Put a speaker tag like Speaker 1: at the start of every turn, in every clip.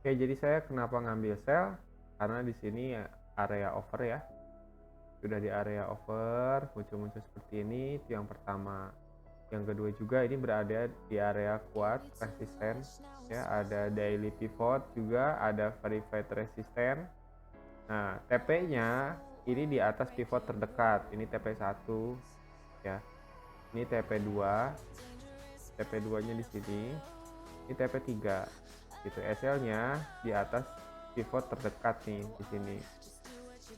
Speaker 1: Oke, jadi saya kenapa ngambil sell? Karena di sini area over ya. Sudah di area over, muncul-muncul seperti ini, itu yang pertama. Yang kedua juga ini berada di area kuat, resisten. Ya, ada daily pivot juga, ada verified resisten. Nah, TP-nya ini di atas pivot terdekat. Ini TP1 ya. Ini TP2. TP2-nya di sini. Ini TP3. Gitu. SL-nya di atas pivot terdekat nih di sini.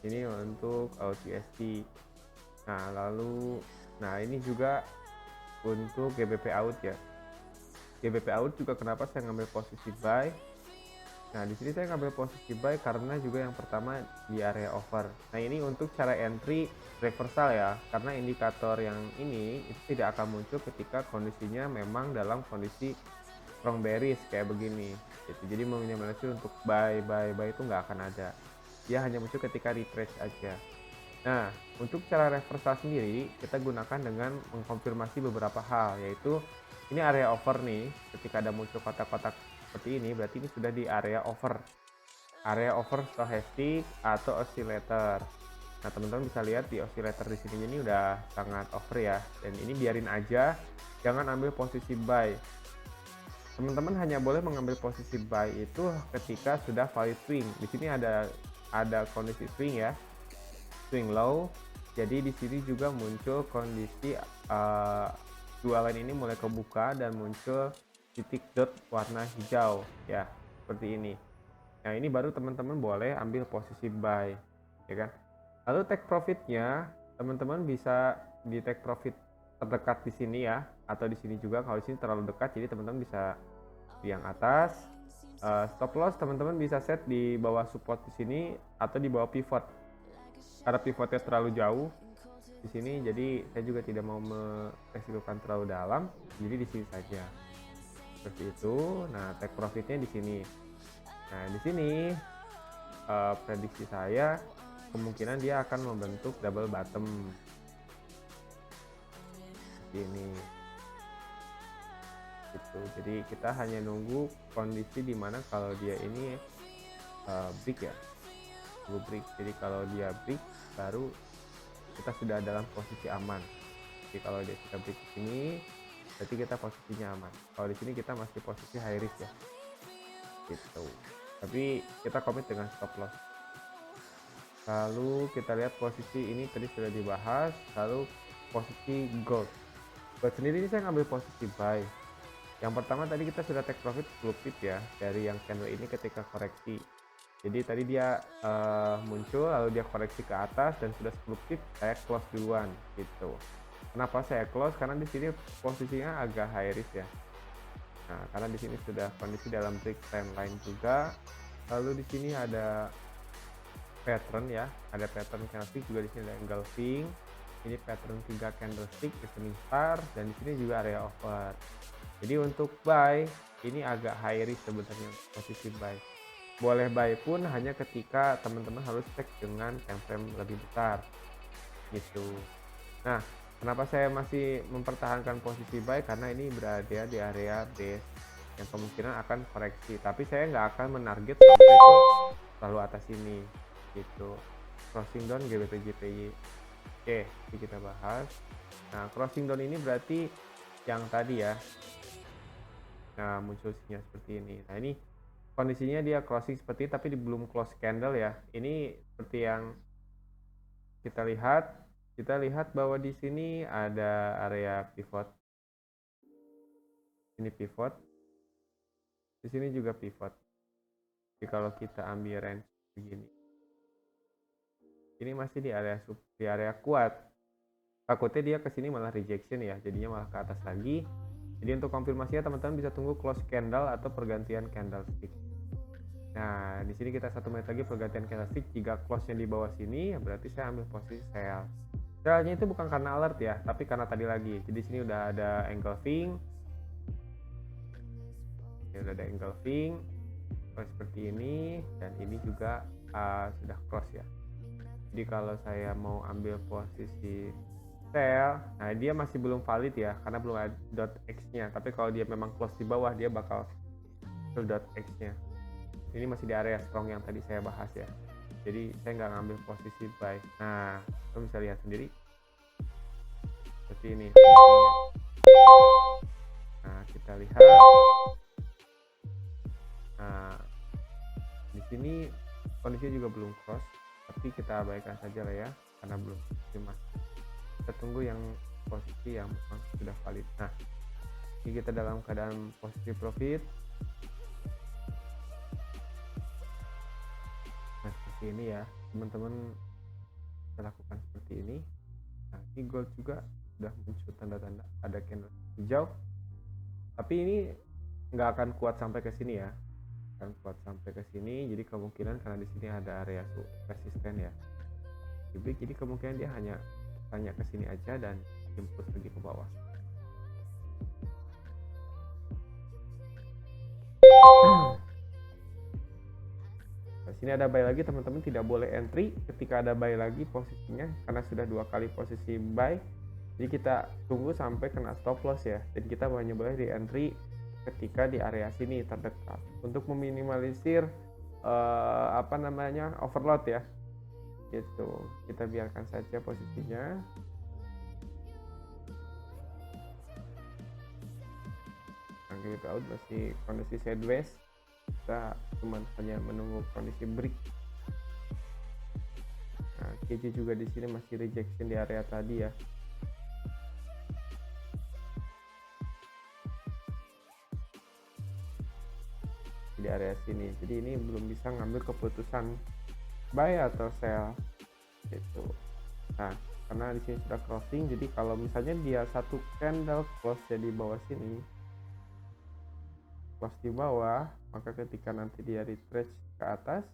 Speaker 1: Ini untuk OTST. Nah, ini juga untuk GBP out ya. GBP out juga kenapa saya ngambil posisi buy? Nah, di sini saya ngambil posisi buy karena juga yang pertama di area over. Nah, ini untuk cara entry reversal ya, karena indikator yang ini itu tidak akan muncul ketika kondisinya memang dalam kondisi strong bearish kayak begini. Gitu. Jadi meminimalisir untuk buy itu nggak akan ada. Dia hanya muncul ketika retrace aja. Nah, untuk cara reversal sendiri kita gunakan dengan mengkonfirmasi beberapa hal, yaitu ini area over nih. Ketika ada muncul kotak-kotak seperti ini, berarti ini sudah di area over. Area over stochastic atau oscillator. Nah, teman-teman bisa lihat di oscillator di sini ini udah sangat over ya. Dan ini biarin aja, jangan ambil posisi buy. Teman-teman hanya boleh mengambil posisi buy itu ketika sudah valid swing. Di sini ada kondisi swing ya, swing low. Jadi di sini juga muncul kondisi dua line ini mulai kebuka dan muncul titik dot warna hijau ya, seperti ini. Nah, ini baru teman-teman boleh ambil posisi buy, ya kan? Lalu take profitnya, teman-teman bisa di take profit terdekat di sini ya, atau di sini juga. Kalau di sini terlalu dekat, jadi teman-teman bisa di yang atas. Stop loss teman-teman bisa set di bawah support di sini atau di bawah pivot. Karena pivotnya terlalu jauh di sini, jadi saya juga tidak mau meresikokan terlalu dalam, jadi di sini saja. Seperti itu. Nah, take profitnya di sini. Nah, di sini prediksi saya kemungkinan dia akan membentuk double bottom seperti ini. Gitu. Jadi kita hanya nunggu kondisi dimana kalau dia ini break ya, break. Jadi kalau dia break baru kita sudah dalam posisi aman. Jadi kalau dia sudah break di sini, berarti kita posisinya aman. Kalau di sini kita masih posisi high risk ya, gitu. Tapi kita komit dengan stop loss. Lalu kita lihat posisi ini tadi sudah dibahas. Lalu posisi gold. Buat sendiri ini saya ngambil posisi buy. Yang pertama tadi kita sudah take profit 10 pip ya dari yang candle ini ketika koreksi. Jadi tadi dia muncul lalu dia koreksi ke atas dan sudah 10 pip saya close duluan gitu. Kenapa saya close? Karena di sini posisinya agak high risk ya. Nah, karena di sini sudah kondisi dalam break trend line juga. Lalu di sini ada pattern ya, ada pattern candlestick juga, di sini ada engulfing. Ini pattern 3 candlestick evening star dan di sini juga area over. Jadi untuk buy ini agak high risk sebenarnya posisi buy. Boleh buy pun hanya ketika teman-teman harus cek dengan time frame lebih besar gitu. Nah, kenapa saya masih mempertahankan posisi buy? Karena ini berada di area base yang kemungkinan akan koreksi. Tapi saya nggak akan menarget sampai ke terlalu atas ini gitu. Crossing down GBP JPY. Oke, jadi kita bahas. Nah, crossing down ini berarti yang tadi ya. Nah, muncul sinyal seperti ini. Nah, ini kondisinya dia closing seperti ini, tapi belum close candle ya. Ini seperti yang kita lihat. Kita lihat bahwa di sini ada area pivot. Ini pivot. Di sini juga pivot. Jadi kalau kita ambil range begini, ini masih di area kuat. Takutnya dia ke sini malah rejection ya, jadinya malah ke atas lagi. Jadi untuk konfirmasinya teman-teman bisa tunggu close candle atau pergantian candlestick. Nah, di sini kita 1 menit lagi pergantian candlestick. Jika close-nya di bawah sini, ya berarti saya ambil posisi sell. Sell-nya itu bukan karena alert ya, tapi karena tadi lagi. Jadi di sini udah ada engulfing. Ya, udah ada engulfing. Seperti ini, dan ini juga sudah cross ya. Jadi kalau saya mau ambil posisi sell, nah dia masih belum valid ya, karena belum ada dot X nya. Tapi kalau dia memang close di bawah, dia bakal ke dot X nya ini masih di area strong yang tadi saya bahas ya. Jadi saya nggak ngambil posisi buy. Nah, kamu bisa lihat sendiri seperti ini posisinya. Nah, kita lihat. Nah, di sini kondisi juga belum cross, tapi kita abaikan saja lah ya, karena belum mas. Kita tunggu yang posisi yang memang sudah valid. Nah, ini kita dalam keadaan posisi profit. Nah, seperti ini ya, teman-teman bisa lakukan seperti ini. Nah, ini gold juga sudah muncul tanda-tanda ada candle hijau, tapi ini nggak akan kuat sampai ke sini ya, akan kuat sampai ke sini. Jadi kemungkinan karena di sini ada area resisten ya, jadi kemungkinan dia hanya ke sini aja dan jemput lagi ke bawah. Nah, sini ada buy lagi, teman-teman tidak boleh entry ketika ada buy lagi posisinya karena sudah 2 kali posisi buy. Jadi kita tunggu sampai kena stop loss ya, dan kita hanya boleh di entry ketika di area sini terdekat untuk meminimalisir overload ya. Gitu, kita biarkan saja posisinya. Kita out masih kondisi sideways, kita cuma hanya menunggu kondisi break. Nah, KJ juga di sini masih rejection di area tadi ya. Di area sini, jadi ini belum bisa ngambil keputusan buy atau sell gitu. Nah, karena di sini sudah crossing, jadi kalau misalnya dia satu candle close jadi bawah sini, close di bawah, maka ketika nanti dia retrace ke atas,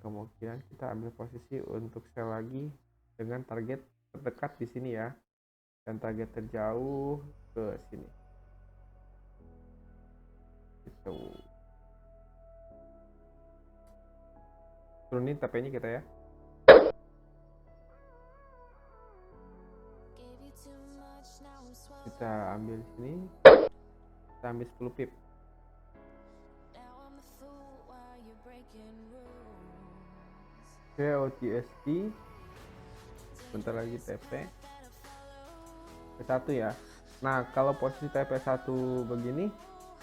Speaker 1: kemungkinan kita ambil posisi untuk sell lagi dengan target terdekat di sini ya, dan target terjauh ke sini gitu. Turunin TP-nya kita ya. Kita ambil sini, kita ambil 10 pip. Oke, OTST bentar lagi TP P1 ya. Nah, kalau posisi TP1 begini,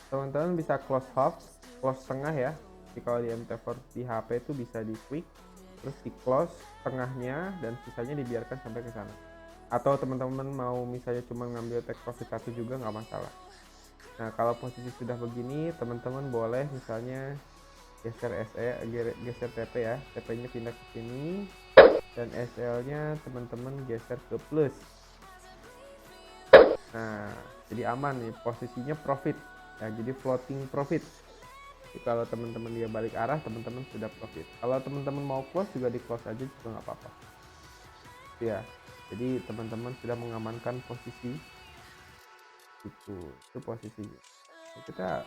Speaker 1: teman-teman bisa close half, close tengah ya. Jadi kalau di MT4 di HP itu bisa di quick, terus di close tengahnya dan sisanya dibiarkan sampai ke sana. Atau teman-teman mau misalnya cuma ngambil take profit 1 juga nggak masalah. Nah, kalau posisi sudah begini, teman-teman boleh misalnya geser geser TP ya, TP-nya pindah ke sini, dan SL-nya teman-teman geser ke plus. Nah, jadi aman nih, posisinya profit ya, jadi floating profit. Jadi kalau teman-teman dia balik arah, teman-teman sudah profit. Kalau teman-teman mau close juga di close aja juga nggak apa-apa ya. Jadi teman-teman sudah mengamankan posisi itu posisinya. Kita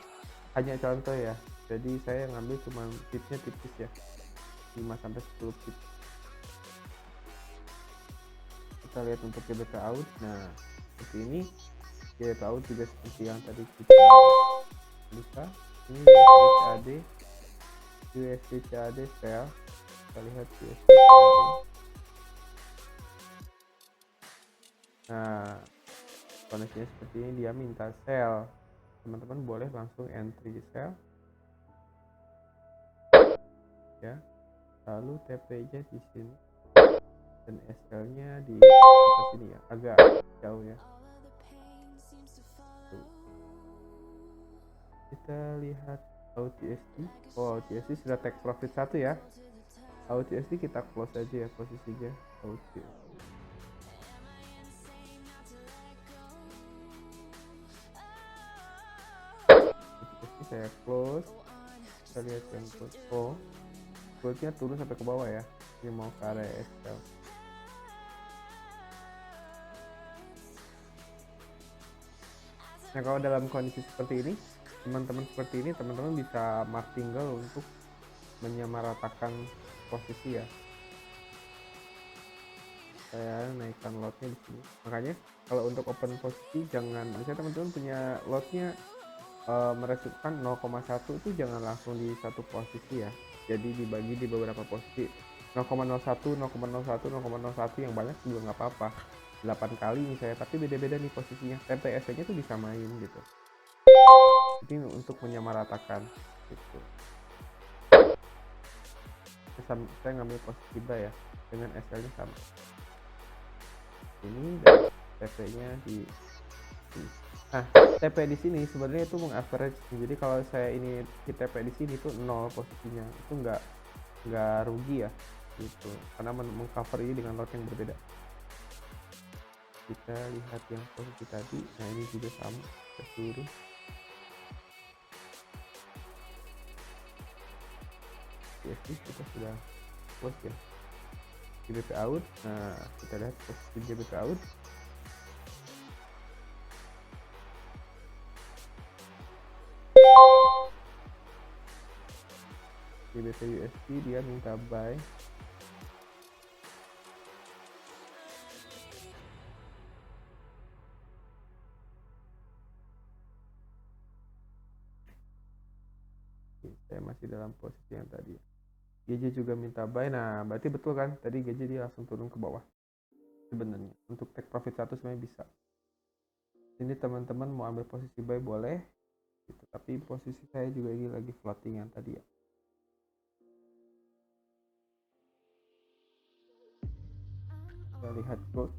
Speaker 1: hanya contoh ya, jadi saya ngambil cuma tipsnya tipis ya, 5-10 tips. Kita lihat untuk GBP out. Nah, seperti ini GBP out juga seperti yang tadi kita bisa. Ini USD CAD sell. Kita lihat USD CAD. Nah, kondisinya seperti ini, dia minta sell, teman-teman boleh langsung entry sell ya. Lalu TP-nya di sini dan SL-nya di atas sini ya, agak jauh ya. Kita lihat OTSD. OTSD sudah take profit 1 ya. OTSD kita close aja ya posisinya. OTSD saya close. Kita lihat yang goldnya turun sampai ke bawah ya, ini mau ke area SL. Nah, kalau dalam kondisi seperti ini, teman-teman bisa martingale untuk menyamaratakan posisi ya. Saya naikkan lotnya di sini. Makanya kalau untuk open posisi jangan, misalnya teman-teman punya lotnya meresupkan 0,1 itu jangan langsung di satu posisi ya, jadi dibagi di beberapa posisi. 0,01, 0,01, 0,01 yang banyak juga nggak apa-apa, 8 kali misalnya, tapi beda-beda nih posisinya, TPS nya tuh disamain gitu, jadi untuk menyamaratakan gitu. Saya ngambil posisi buy ya, dengan SL nya sama ini, dan TP nya di. Nah, TP di sini sebenarnya itu mengaverage. Jadi kalau saya ini di TP di sini tuh 0 posisinya, itu nggak rugi ya gitu, karena mengcover ini dengan lot yang berbeda. Kita lihat yang posisi tadi, nah ini juga sama, kita turun. BSD kita sudah close ya. GBP out, nah kita lihat posisi GBP out. GBP USD dia minta buy. Saya masih dalam posisi yang tadi. GJ juga minta buy, nah berarti betul kan, tadi GJ dia langsung turun ke bawah. Sebenarnya untuk take profit 1 sebenarnya bisa. Ini teman-teman mau ambil posisi buy boleh gitu, tapi posisi saya juga ini lagi floating yang tadi ya. Kita lihat gold.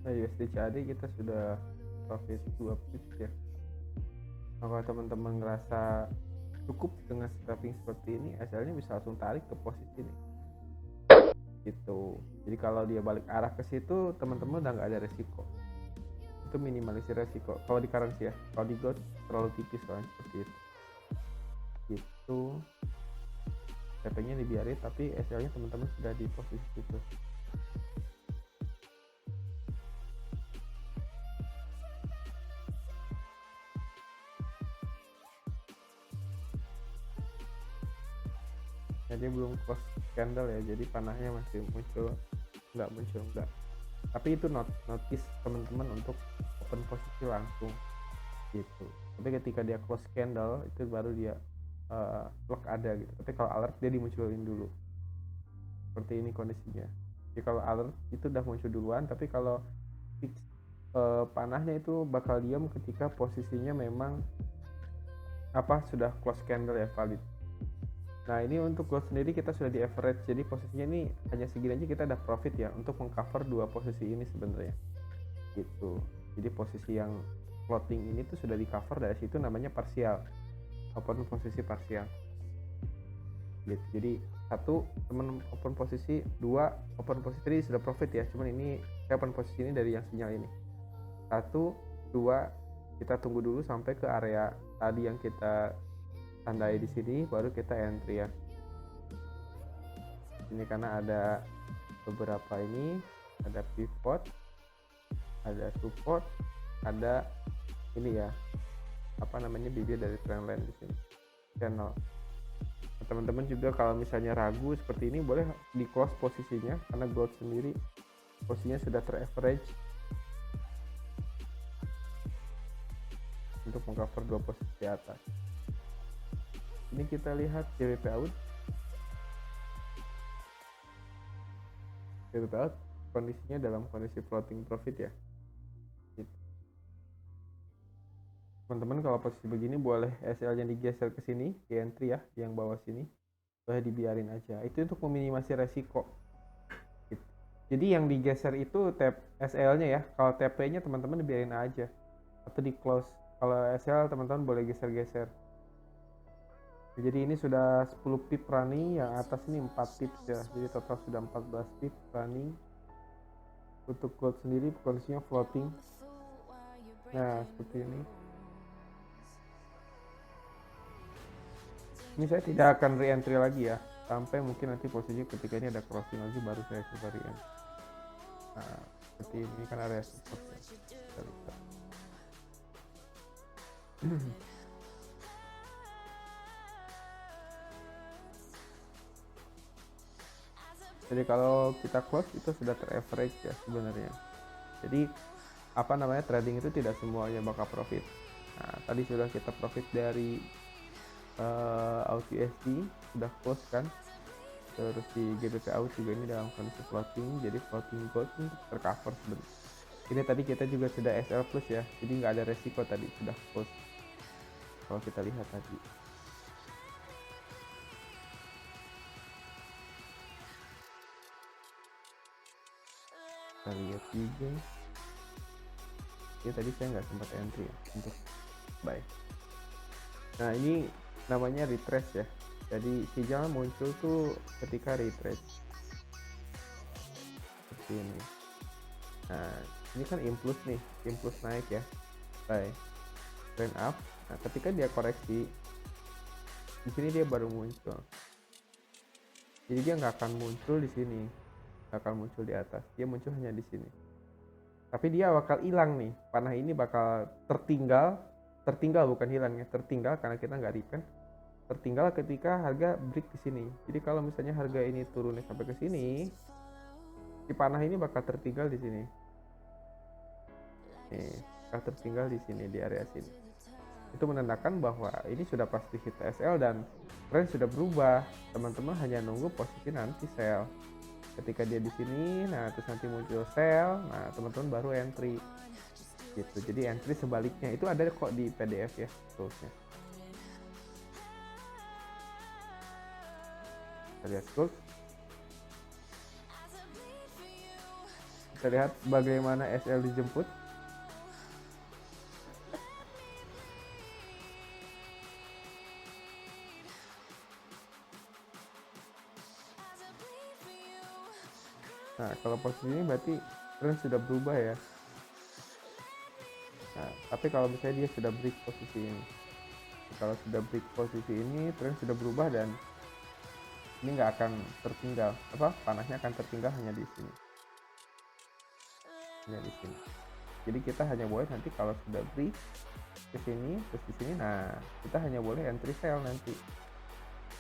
Speaker 1: Nah, USD CAD kita sudah profit 2 pips ya. Nah, kalau teman-teman ngerasa cukup dengan scalping seperti ini, SL-nya bisa langsung tarik ke posisi ini. Gitu. Jadi kalau dia balik arah ke situ, teman-teman udah nggak ada resiko. Itu minimalisir resiko. Kalau di currency ya, kalau di gold terlalu tipis soalnya seperti itu. Gitu. TP-nya dibiarin, tapi SL-nya teman-teman sudah di posisi itu. Jadi belum close candle ya, jadi panahnya masih muncul nggak, tapi itu notice teman-teman untuk open posisi langsung gitu. Tapi ketika dia close candle itu baru dia lock ada gitu, tapi kalau alert dia dimunculin dulu seperti ini kondisinya. Jadi kalau alert itu udah muncul duluan, tapi kalau fix panahnya itu bakal diam ketika posisinya memang sudah close candle ya, valid. Nah ini untuk gold sendiri kita sudah di average, jadi posisinya ini hanya segini aja kita udah profit ya untuk mengcover dua posisi ini sebenarnya gitu. Jadi posisi yang floating ini tuh sudah di cover, dari situ namanya parsial, open posisi parsial gitu. Jadi satu teman open posisi, dua open posisi tadi sudah profit ya, cuman ini saya open posisi ini dari yang sinyal ini, satu dua, kita tunggu dulu sampai ke area tadi yang kita tandai di sini baru kita entry ya. Ini karena ada beberapa ini, ada pivot, ada support, ada ini ya, bibir dari trendline di sini, channel. Nah, teman-teman juga kalau misalnya ragu seperti ini boleh di close posisinya, karena gold sendiri posisinya sudah ter-average untuk mengcover dua posisi di atas. Ini kita lihat GBP out. GBP out kondisinya dalam kondisi floating profit ya. Gitu. Teman-teman kalau posisi begini boleh SL-nya digeser ke sini, di entry ya, yang bawah sini. Boleh dibiarin aja. Itu untuk meminimasi resiko. Gitu. Jadi yang digeser itu SL-nya ya. Kalau TP-nya teman-teman dibiarin aja atau di close. Kalau SL teman-teman boleh geser-geser. Jadi ini sudah 10 pip running, yang atas ini 4 pips ya, jadi total sudah 14 pip running. Untuk gold sendiri kondisinya floating, nah seperti ini. Ini saya tidak akan re-entry lagi ya, sampai mungkin nanti posisi ketika ini ada crossing lagi baru saya coba re-entry. Nah seperti ini kan area support ya. Jadi kalau kita close itu sudah ter-average ya sebenarnya. Jadi apa namanya, trading itu tidak semuanya bakal profit. Nah, tadi sudah kita profit dari AUD sudah close kan. Terus di GBP AUD juga ini dalam kondisi floating, jadi floating gold tercover sebenarnya. Ini tadi kita juga sudah SL plus ya, jadi nggak ada resiko tadi, sudah close. Kalau kita lihat tadi. Kita lihat juga. Ya tadi saya nggak sempat entry ya untuk buy. Nah ini namanya retrace ya. Jadi sinyal muncul tuh ketika retrace seperti ini. Nah ini kan impuls nih, impuls naik ya, buy, trend up. Nah ketika dia koreksi, di sini dia baru muncul. Jadi dia nggak akan muncul di sini, nggak akan muncul di atas. Dia muncul hanya di sini. Tapi dia bakal hilang nih, panah ini bakal tertinggal bukan hilang ya, tertinggal karena kita nggak repen. Tertinggal ketika harga break di sini. Jadi kalau misalnya harga ini turunnya sampai ke sini, si panah ini bakal tertinggal di sini. Nih, bakal tertinggal di sini di area sini. Itu menandakan bahwa ini sudah pasti hit SL dan trend sudah berubah. Teman-teman hanya nunggu posisi nanti sell. Ketika dia di sini, nah terus nanti muncul sell, nah teman-teman baru entry. Gitu. Jadi entry sebaliknya itu ada kok di PDF ya, toolsnya. Kita lihat tools. Kita lihat bagaimana SL dijemput. Nah, kalau posisi ini berarti trend sudah berubah ya. Nah, tapi kalau misalnya dia sudah break posisi ini, kalau sudah break posisi ini, trend sudah berubah dan ini nggak akan tertinggal, panahnya akan tertinggal hanya di sini, Jadi kita hanya boleh nanti kalau sudah break ke sini, terus di sini, nah kita hanya boleh entry sell nanti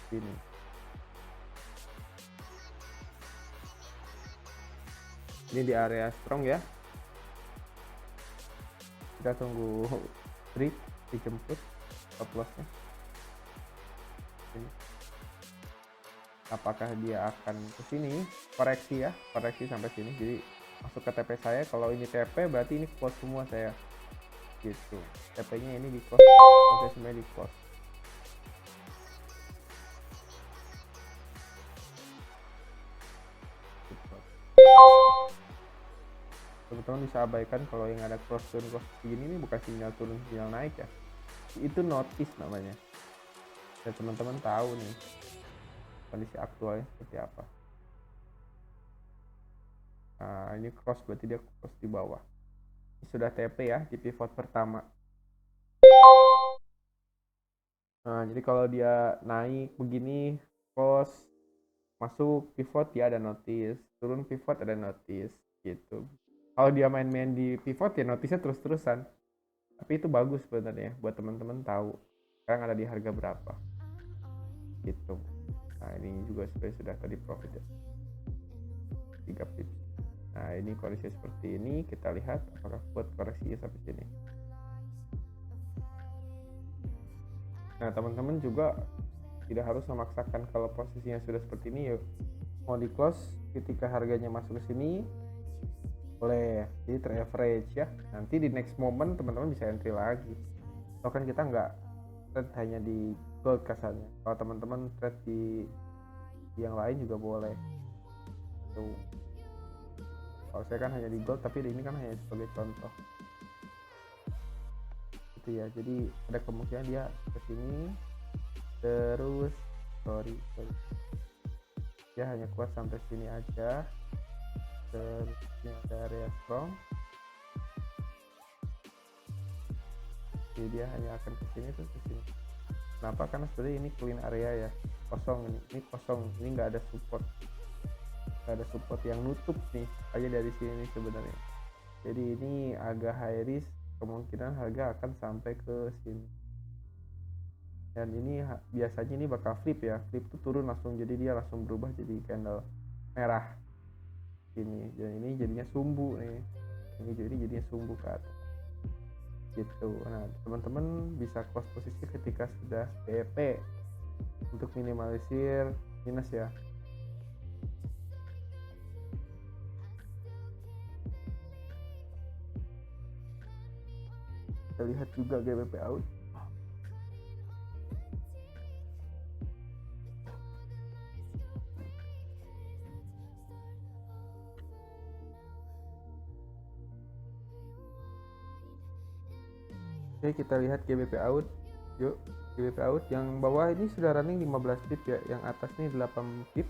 Speaker 1: sini. Ini di area strong ya. Kita tunggu break, dijemput stop lossnya. Ini. Apakah dia akan ke sini, koreksi sampai sini. Jadi masuk ke TP saya, kalau ini TP berarti ini close semua saya. Gitu. TP-nya ini di close, oke semuanya di close. Teman-teman bisa abaikan kalau yang ada cross turn cross begini, ini bukan sinyal turun, sinyal naik ya. Itu notice namanya. Dan teman-teman tahu nih kondisi aktualnya seperti apa. Nah, ini cross berarti dia cross di bawah. Ini sudah TP ya di pivot pertama. Nah, jadi kalau dia naik begini, cross, masuk pivot dia ada notice, turun pivot ada notice, gitu. Kalau dia main-main di pivot ya notice-nya terus-terusan. Tapi itu bagus sebenarnya buat teman-teman tahu sekarang ada di harga berapa. Gitu. Nah, ini juga sudah tadi profit ya. 3 pips. Nah, ini kondisi seperti ini, kita lihat apakah kuat koreksinya sampai sini. Nah, teman-teman juga tidak harus memaksakan kalau posisinya sudah seperti ini, yuk mau di close ketika harganya masuk ke sini boleh, jadi ter-average ya. Nanti di next moment teman-teman bisa entry lagi. So kan kita nggak trade hanya di gold kasarnya. Kalau teman-teman trade di yang lain juga boleh. Tuh. Kalau saya kan hanya di gold, tapi ini kan hanya sebagai contoh. Gitu ya. Jadi ada kemungkinan dia ke sini terus sorry. Dia hanya kuat sampai sini aja. Terus ini ada area strong. Jadi dia hanya akan ke sini terus ke sini. Kenapa? Karena sebenarnya ini clean area ya, kosong ini kosong, ini nggak ada support, yang nutup nih aja dari sini nih sebenarnya. Jadi ini agak high risk kemungkinan harga akan sampai ke sini. Dan ini biasanya ini bakal flip ya, flip tuh turun langsung, jadi dia langsung berubah jadi candle merah ini, dan ini jadinya sumbu nih, ini jadinya sumbu ke atas gitu. Nah teman-teman bisa close posisi ketika sudah TP untuk minimalisir minus ya. Kita lihat juga GBP out. Oke, kita lihat GBP out. Yuk, GBP out yang bawah ini sudah running 15 pip ya, yang atas ini 8 pip.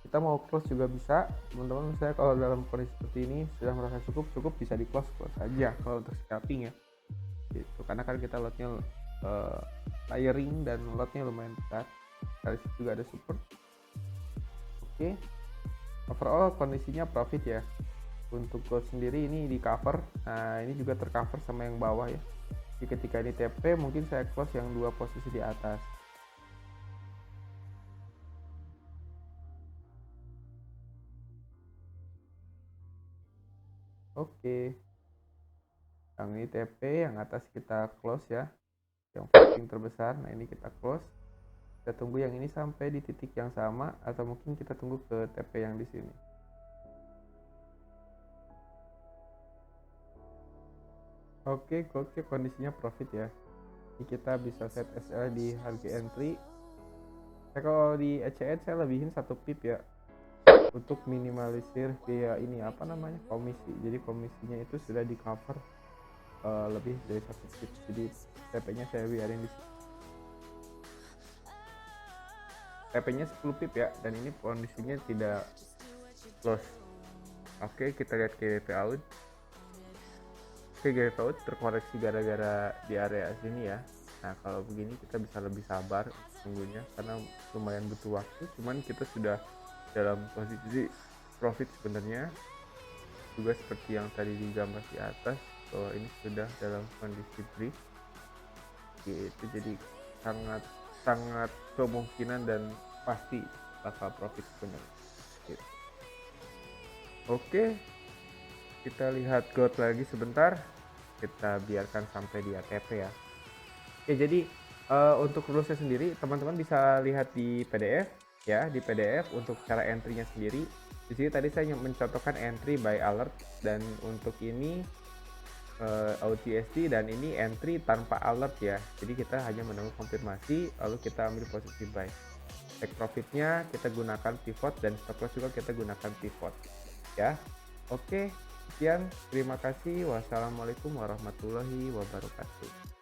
Speaker 1: Kita mau close juga bisa, teman-teman. Saya kalau dalam kondisi seperti ini sudah merasa cukup bisa di close aja kalau untuk scalping ya. Gitu. Karena kan kita lotnya layering dan lotnya lumayan besar. Kali juga ada support. Oke. Overall kondisinya profit ya. Untuk gold sendiri ini di cover. Nah, ini juga tercover sama yang bawah ya. Jadi ketika ini TP mungkin saya close yang dua posisi di atas. Oke. Yang ini TP, yang atas kita close ya. Yang paling terbesar. Nah, ini kita close. Kita tunggu yang ini sampai di titik yang sama atau mungkin kita tunggu ke TP yang di sini. Oke, gokil, kondisinya profit ya. Ini kita bisa set SL di harga entry. Kalau di ECN saya lebihin 1 pip ya, untuk minimalisir via ini apa namanya, komisi. Jadi komisinya itu sudah di cover lebih dari 1 pip. Jadi TP nya saya biarin di sini. TP nya 10 pip ya, dan ini kondisinya tidak close. Oke, kita lihat GBP out. Oke, GBP out terkoreksi gara-gara di area sini ya. Nah kalau begini kita bisa lebih sabar tunggunya karena lumayan butuh waktu, cuman kita sudah dalam posisi profit sebenarnya, juga seperti yang tadi digambar di atas bahwa ini sudah dalam kondisi brief gitu. Jadi sangat kemungkinan dan pasti bakal profit sebenarnya gitu. Oke, kita lihat gold lagi sebentar, kita biarkan sampai di ATP ya. Oke, jadi untuk rulusnya sendiri teman-teman bisa lihat di PDF ya, di PDF untuk cara entry-nya sendiri. Di sini tadi saya mencontohkan entry by alert, dan untuk ini OTSD, dan ini entry tanpa alert ya. Jadi kita hanya menunggu konfirmasi lalu kita ambil posisi buy. Take profitnya kita gunakan pivot, dan stop loss juga kita gunakan pivot ya. Oke, sekian, terima kasih. Wassalamualaikum warahmatullahi wabarakatuh.